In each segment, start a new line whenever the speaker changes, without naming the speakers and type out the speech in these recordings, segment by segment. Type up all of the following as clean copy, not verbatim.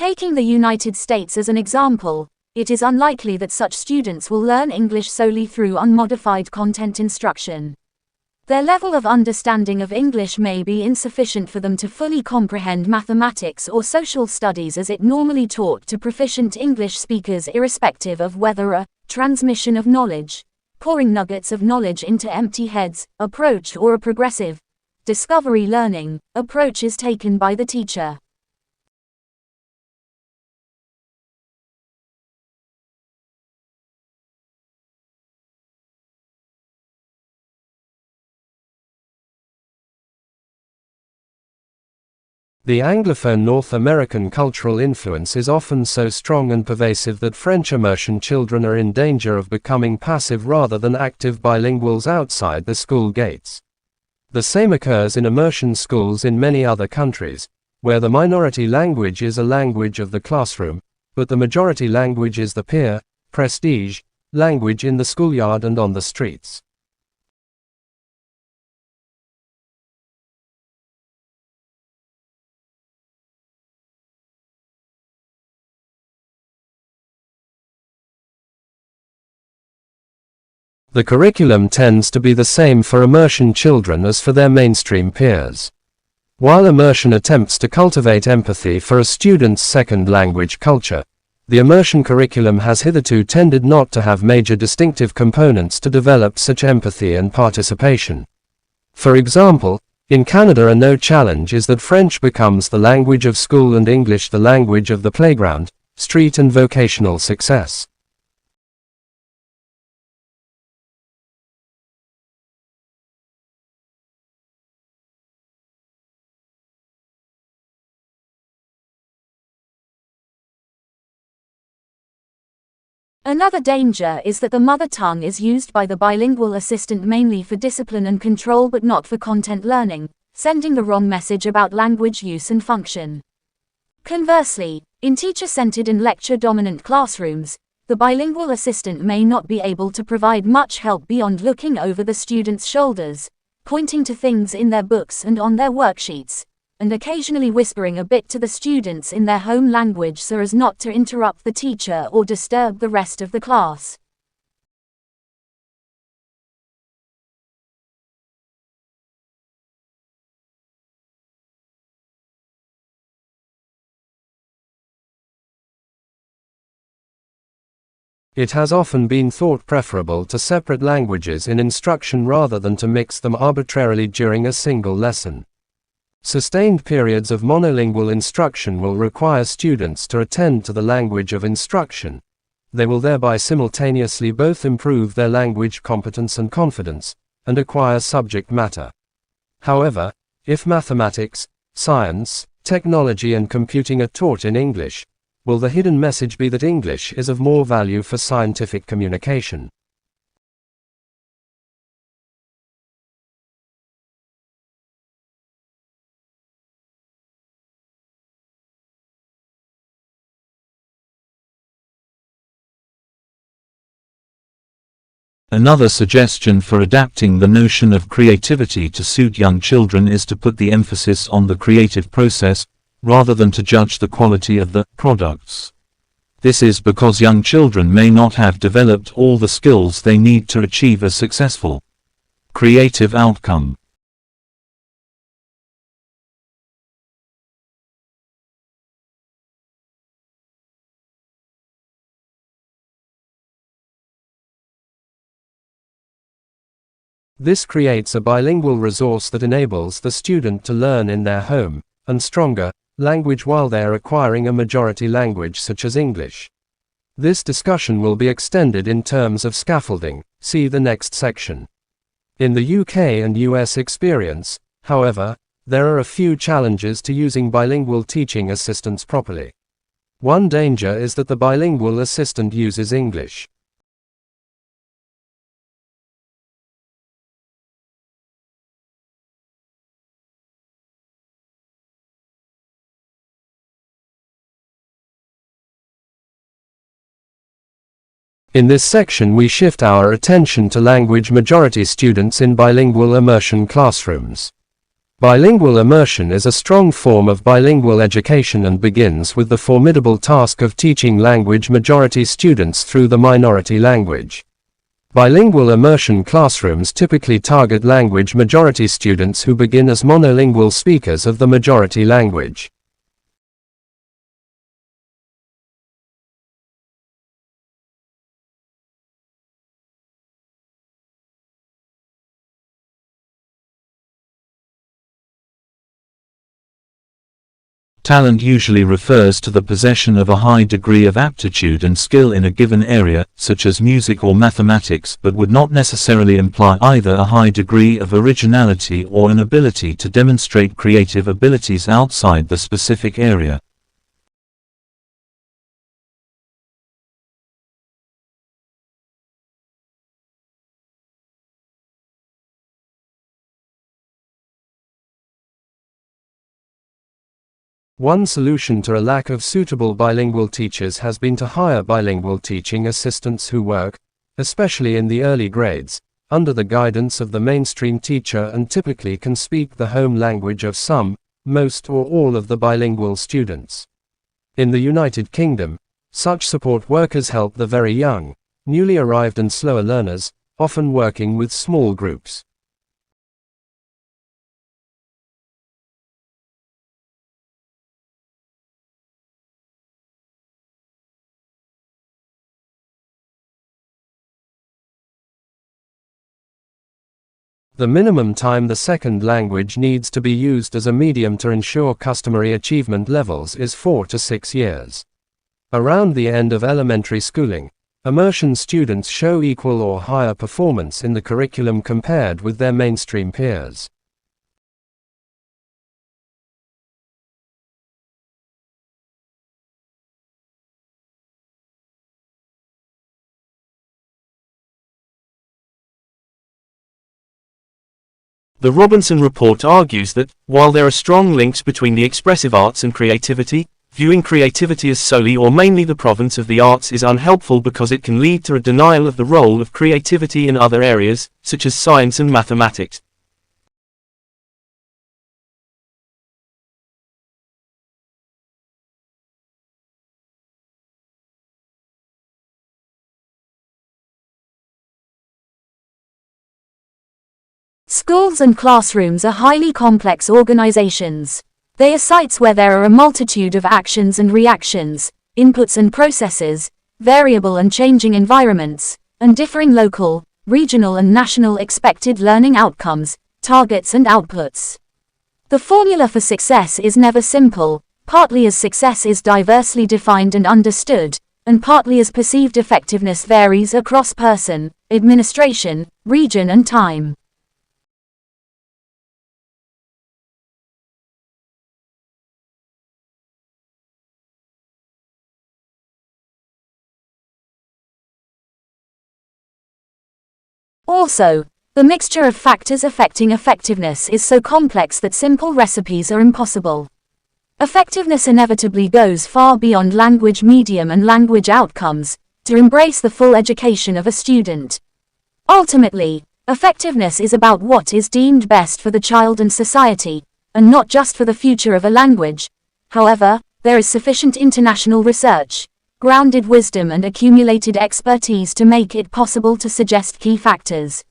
Taking the United States as an example, it is unlikely that such students will learn English solely through unmodified content instruction. Their level of understanding of English may be insufficient for them to fully comprehend mathematics or social studies as it normally taught to proficient English speakers, irrespective of whether a transmission of knowledge, pouring nuggets of knowledge into empty heads approach or a progressive discovery learning approach is taken by the teacher.
The Anglophone North American cultural influence is often so strong and pervasive that French immersion children are in danger of becoming passive rather than active bilinguals outside the school gates. The same occurs in immersion schools in many other countries, where the minority language is a language of the classroom, but the majority language is the peer, prestige, language in the schoolyard and on the streets. The curriculum tends to be the same for immersion children as for their mainstream peers. While immersion attempts to cultivate empathy for a student's second language culture, the immersion curriculum has hitherto tended not to have major distinctive components to develop such empathy and participation. For example, in Canada a no challenge is that French becomes the language of school and English the language of the playground, street and vocational success.
Another danger is that the mother tongue is used by the bilingual assistant mainly for discipline and control but not for content learning, sending the wrong message about language use and function. Conversely, in teacher-centered and lecture-dominant classrooms, the bilingual assistant may not be able to provide much help beyond looking over the students' shoulders, pointing to things in their books and on their worksheets, and occasionally whispering a bit to the students in their home language so as not to interrupt the teacher or disturb the rest of the class.
It has often been thought preferable to separate languages in instruction rather than to mix them arbitrarily during a single lesson. Sustained periods of monolingual instruction will require students to attend to the language of instruction. They will thereby simultaneously both improve their language competence and confidence, and acquire subject matter. However, if mathematics, science, technology and computing are taught in English, will the hidden message be that English is of more value for scientific communication?
Another suggestion for adapting the notion of creativity to suit young children is to put the emphasis on the creative process, rather than to judge the quality of the products. This is because young children may not have developed all the skills they need to achieve a successful creative outcome.
This creates a bilingual resource that enables the student to learn in their home and stronger language while they are acquiring a majority language such as English. This discussion will be extended in terms of scaffolding, see the next section. In the UK and US experience, however, there are a few challenges to using bilingual teaching assistants properly. One danger is that the bilingual assistant uses English. In this section we shift our attention to language majority students in bilingual immersion classrooms. Bilingual immersion is a strong form of bilingual education and begins with the formidable task of teaching language majority students through the minority language. Bilingual immersion classrooms typically target language majority students who begin as monolingual speakers of the majority language.
Talent usually refers to the possession of a high degree of aptitude and skill in a given area, such as music or mathematics, but would not necessarily imply either a high degree of originality or an ability to demonstrate creative abilities outside the specific area.
One solution to a lack of suitable bilingual teachers has been to hire bilingual teaching assistants who work, especially in the early grades, under the guidance of the mainstream teacher and typically can speak the home language of some, most or all of the bilingual students. In the United Kingdom, such support workers help the very young, newly arrived and slower learners, often working with small groups. The minimum time the second language needs to be used as a medium to ensure customary achievement levels is 4 to 6 years. Around the end of elementary schooling, immersion students show equal or higher performance in the curriculum compared with their mainstream peers.
The Robinson Report argues that, while there are strong links between the expressive arts and creativity, viewing creativity as solely or mainly the province of the arts is unhelpful because it can lead to a denial of the role of creativity in other areas, such as science and mathematics.
Schools and classrooms are highly complex organizations. They are sites where there are a multitude of actions and reactions, inputs and processes, variable and changing environments, and differing local, regional and national expected learning outcomes, targets and outputs. The formula for success is never simple, partly as success is diversely defined and understood, and partly as perceived effectiveness varies across person, administration, region and time. Also, the mixture of factors affecting effectiveness is so complex that simple recipes are impossible. Effectiveness inevitably goes far beyond language medium and language outcomes, to embrace the full education of a student. Ultimately, effectiveness is about what is deemed best for the child and society, and not just for the future of a language. However, there is sufficient international research, grounded wisdom and accumulated expertise to make it possible to suggest key factors.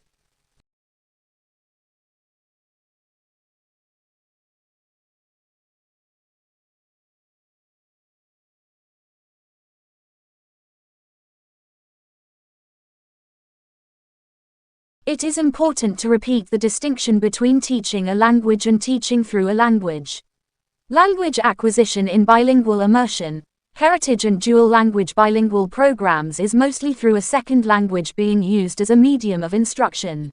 It is important to repeat the distinction between teaching a language and teaching through a language. Language acquisition in bilingual immersion, heritage and dual language bilingual programs is mostly through a second language being used as a medium of instruction.